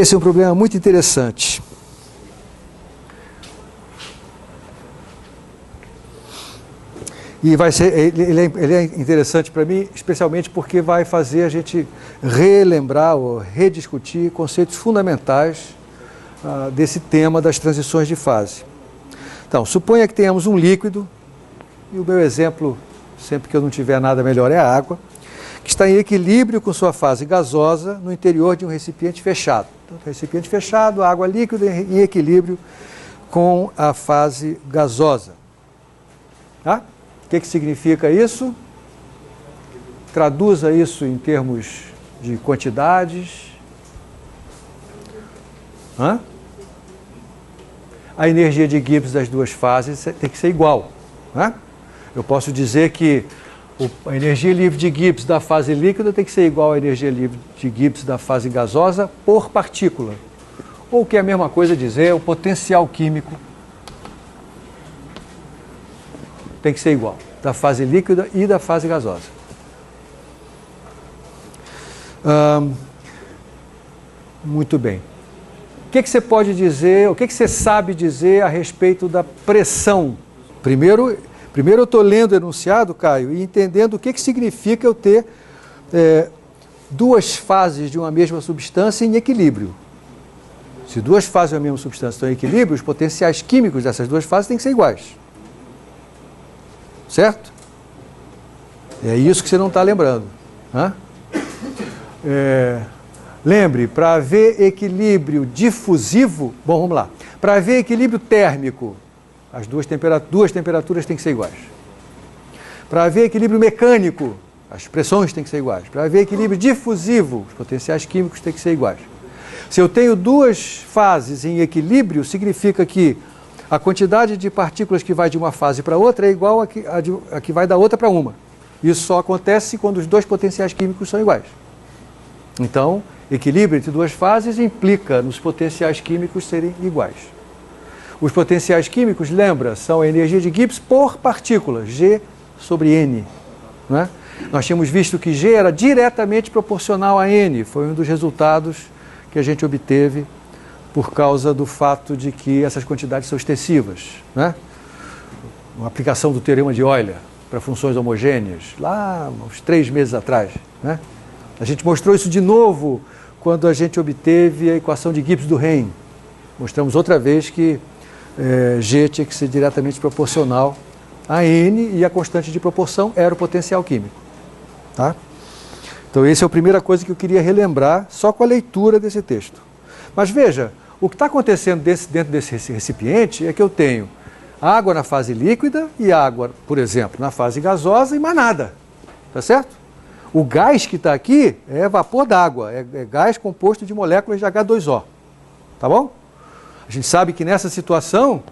Esse é um problema muito interessante. E ele é interessante para mim, especialmente porque vai fazer a gente relembrar ou rediscutir conceitos fundamentais desse tema das transições de fase. Então, suponha que tenhamos um líquido, e o meu exemplo, sempre que eu não tiver nada melhor, é a água, que está em equilíbrio com sua fase gasosa no interior de um recipiente fechado. Então, recipiente fechado, água líquida em equilíbrio com a fase gasosa. Tá? O que significa isso? Traduza isso em termos de quantidades. A energia de Gibbs das duas fases tem que ser igual. Eu posso dizer que a energia livre de Gibbs da fase líquida tem que ser igual à energia livre de Gibbs da fase gasosa por partícula. Ou que é a mesma coisa dizer, o potencial químico tem que ser igual, da fase líquida e da fase gasosa. Muito bem. O que você pode dizer, o que você sabe dizer a respeito da pressão? Primeiro eu estou lendo o enunciado, Caio, e entendendo o que significa eu ter duas fases de uma mesma substância em equilíbrio. Se duas fases de uma mesma substância estão em equilíbrio, os potenciais químicos dessas duas fases têm que ser iguais. Certo? É isso que você não está lembrando. Lembre, para haver equilíbrio difusivo, bom, vamos lá. Para haver equilíbrio térmico, as duas temperaturas têm que ser iguais. Para haver equilíbrio mecânico, as pressões têm que ser iguais. Para haver equilíbrio difusivo, os potenciais químicos têm que ser iguais. Se eu tenho duas fases em equilíbrio, significa que a quantidade de partículas que vai de uma fase para outra é igual a que vai da outra para uma. Isso só acontece quando os dois potenciais químicos são iguais. Então, equilíbrio entre duas fases implica nos potenciais químicos serem iguais. Os potenciais químicos, lembra, são a energia de Gibbs por partícula, G sobre N. Nós tínhamos visto que G era diretamente proporcional a N, foi um dos resultados que a gente obteve por causa do fato de que essas quantidades são extensivas. Uma aplicação do teorema de Euler para funções homogêneas, lá uns 3 meses atrás. A gente mostrou isso de novo quando a gente obteve a equação de Gibbs do Rein. Mostramos outra vez que G tinha que ser diretamente proporcional a N e a constante de proporção era o potencial químico. Tá? Então, essa é a primeira coisa que eu queria relembrar só com a leitura desse texto. Mas veja, o que está acontecendo dentro desse recipiente é que eu tenho água na fase líquida e água, por exemplo, na fase gasosa e mais nada. Tá certo? O gás que está aqui é vapor d'água, é gás composto de moléculas de H2O. Tá bom? A gente sabe que nessa situação,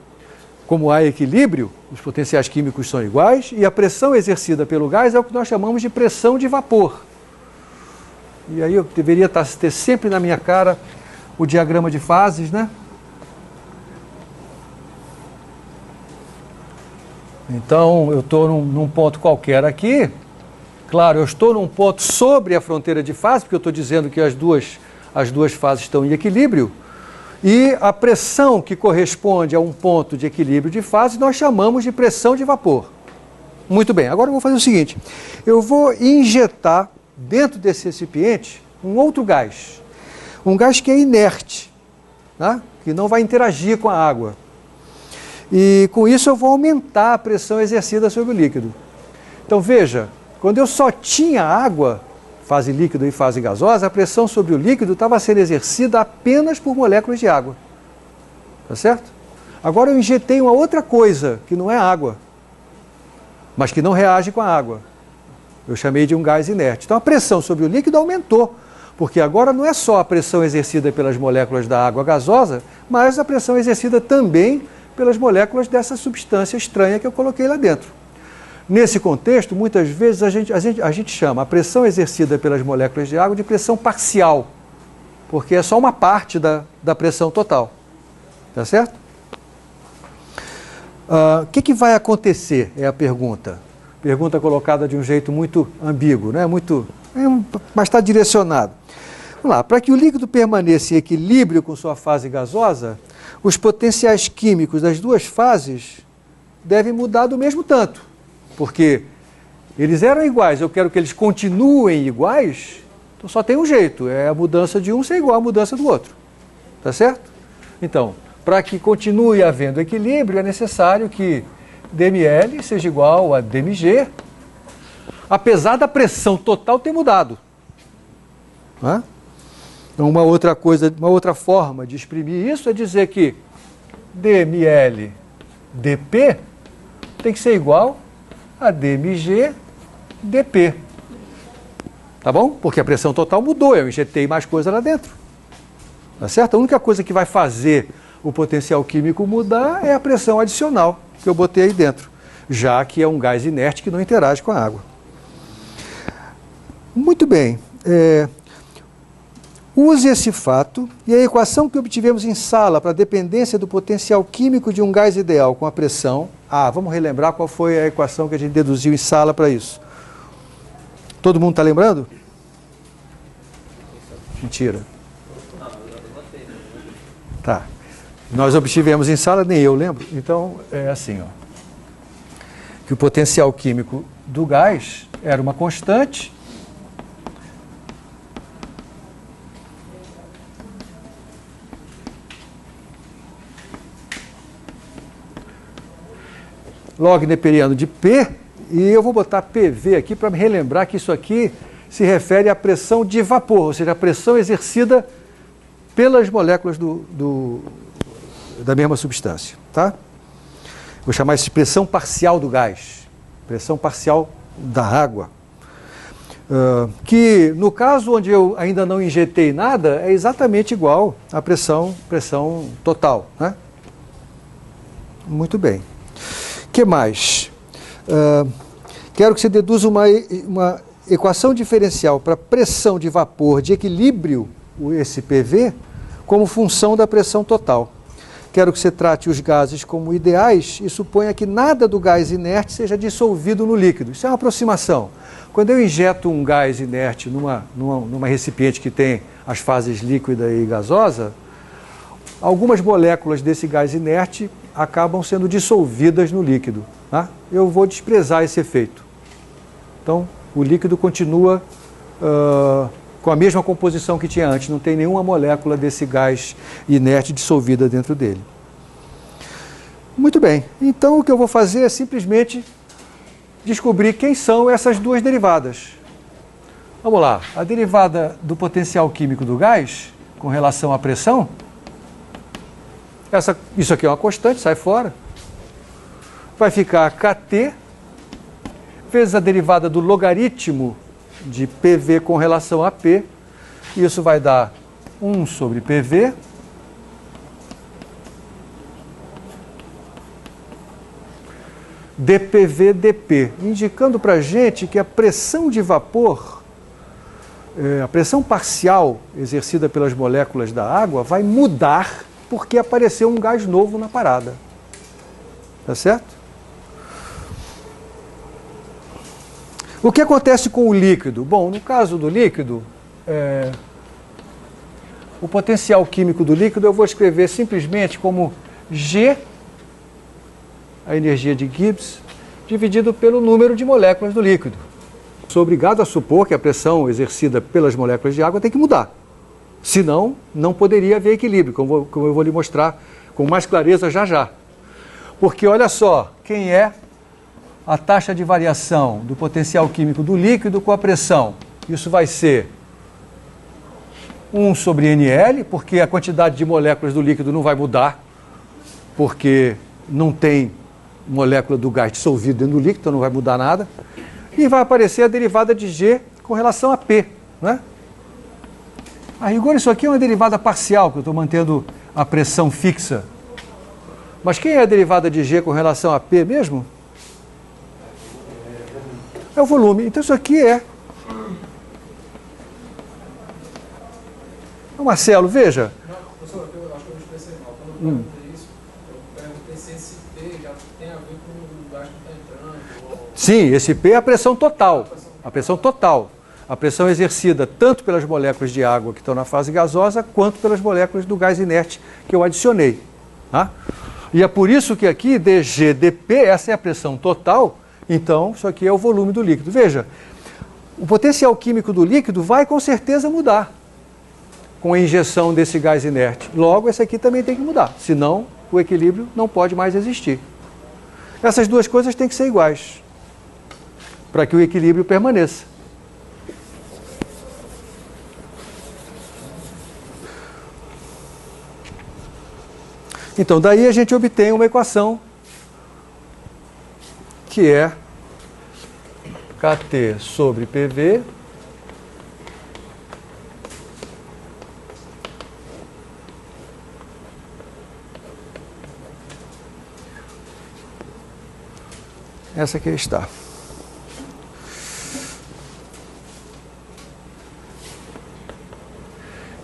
como há equilíbrio, os potenciais químicos são iguais e a pressão exercida pelo gás é o que nós chamamos de pressão de vapor. E aí eu deveria ter sempre na minha cara o diagrama de fases, Então, eu estou num ponto qualquer aqui. Claro, eu estou num ponto sobre a fronteira de fase, porque eu estou dizendo que as duas fases estão em equilíbrio. E a pressão que corresponde a um ponto de equilíbrio de fase, nós chamamos de pressão de vapor. Muito bem, agora eu vou fazer o seguinte. Eu vou injetar dentro desse recipiente um outro gás. Um gás que é inerte, que não vai interagir com a água. E com isso eu vou aumentar a pressão exercida sobre o líquido. Então veja, quando eu só tinha água, fase líquida e fase gasosa, a pressão sobre o líquido estava sendo exercida apenas por moléculas de água. Tá certo? Agora eu injetei uma outra coisa, que não é água, mas que não reage com a água. Eu chamei de um gás inerte. Então a pressão sobre o líquido aumentou, porque agora não é só a pressão exercida pelas moléculas da água gasosa, mas a pressão exercida também pelas moléculas dessa substância estranha que eu coloquei lá dentro. Nesse contexto, muitas vezes a gente chama a pressão exercida pelas moléculas de água de pressão parcial, porque é só uma parte da pressão total. Tá certo? O que vai acontecer, é a pergunta. Pergunta colocada de um jeito muito ambíguo, mas está direcionado. Vamos lá, para que o líquido permaneça em equilíbrio com sua fase gasosa, os potenciais químicos das duas fases devem mudar do mesmo tanto, porque eles eram iguais, eu quero que eles continuem iguais, então só tem um jeito, é a mudança de um ser igual à mudança do outro, tá certo? Então, para que continue havendo equilíbrio, é necessário que dml seja igual a dmg, apesar da pressão total ter mudado. Né? Então, uma outra forma de exprimir isso é dizer que dml dp tem que ser igual a dmg dp. Tá bom? Porque a pressão total mudou, eu injetei mais coisa lá dentro. Tá certo? A única coisa que vai fazer o potencial químico mudar é a pressão adicional que eu botei aí dentro, já que é um gás inerte que não interage com a água. Muito bem. Use esse fato e a equação que obtivemos em sala para a dependência do potencial químico de um gás ideal com a pressão. Vamos relembrar qual foi a equação que a gente deduziu em sala para isso. Todo mundo está lembrando? Mentira. Tá. Nós obtivemos em sala, nem eu lembro. Então, é assim, ó. Que o potencial químico do gás era uma constante. Log neperiano de P, e eu vou botar PV aqui para me relembrar que isso aqui se refere à pressão de vapor, ou seja, a pressão exercida pelas moléculas da mesma substância. Tá? Vou chamar isso de pressão parcial do gás, pressão parcial da água. Que no caso onde eu ainda não injetei nada, é exatamente igual à pressão total. Né? Muito bem. O que mais? Quero que você deduza uma equação diferencial para pressão de vapor de equilíbrio, esse PV, como função da pressão total. Quero que você trate os gases como ideais e suponha que nada do gás inerte seja dissolvido no líquido. Isso é uma aproximação. Quando eu injeto um gás inerte numa recipiente que tem as fases líquida e gasosa, algumas moléculas desse gás inerte acabam sendo dissolvidas no líquido. Tá? Eu vou desprezar esse efeito. Então, o líquido continua com a mesma composição que tinha antes, não tem nenhuma molécula desse gás inerte dissolvida dentro dele. Muito bem, então o que eu vou fazer é simplesmente descobrir quem são essas duas derivadas. Vamos lá, a derivada do potencial químico do gás com relação à pressão, isso aqui é uma constante, sai fora. Vai ficar Kt vezes a derivada do logaritmo de PV com relação a P. Isso vai dar 1 sobre PV. dPV dP, indicando para a gente que a pressão de vapor, a pressão parcial exercida pelas moléculas da água vai mudar porque apareceu um gás novo na parada. Tá certo? O que acontece com o líquido? Bom, no caso do líquido, o potencial químico do líquido eu vou escrever simplesmente como G, a energia de Gibbs, dividido pelo número de moléculas do líquido. Sou obrigado a supor que a pressão exercida pelas moléculas de água tem que mudar. Senão, não poderia haver equilíbrio, como eu vou lhe mostrar com mais clareza já já. Porque olha só, quem é a taxa de variação do potencial químico do líquido com a pressão? Isso vai ser 1 sobre NL, porque a quantidade de moléculas do líquido não vai mudar, porque não tem molécula do gás dissolvido dentro do líquido, então não vai mudar nada. E vai aparecer a derivada de G com relação a P, né? A rigor, isso aqui é uma derivada parcial, que eu estou mantendo a pressão fixa. Mas quem é a derivada de G com relação a P mesmo? É o volume. Então isso aqui é... Marcelo, veja. Não, professor, eu acho que eu me expressei mal. Quando eu perguntei isso, eu perguntei se esse P já tem a ver com o gás que está entrando. Sim, esse P é a pressão total. A pressão total. A pressão é exercida tanto pelas moléculas de água que estão na fase gasosa, quanto pelas moléculas do gás inerte que eu adicionei. Tá? E é por isso que aqui, dG, dP, essa é a pressão total, então isso aqui é o volume do líquido. Veja, o potencial químico do líquido vai com certeza mudar com a injeção desse gás inerte. Logo, esse aqui também tem que mudar, senão o equilíbrio não pode mais existir. Essas duas coisas têm que ser iguais, para que o equilíbrio permaneça. Então, daí a gente obtém uma equação que é Kt sobre PV essa aqui está.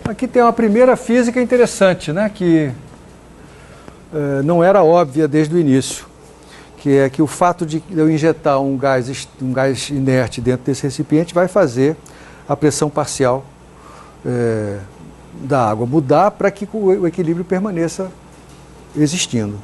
Aqui tem uma primeira física interessante, né, que não era óbvia desde o início, que é que o fato de eu injetar um gás inerte dentro desse recipiente vai fazer a pressão parcial da água mudar para que o equilíbrio permaneça existindo.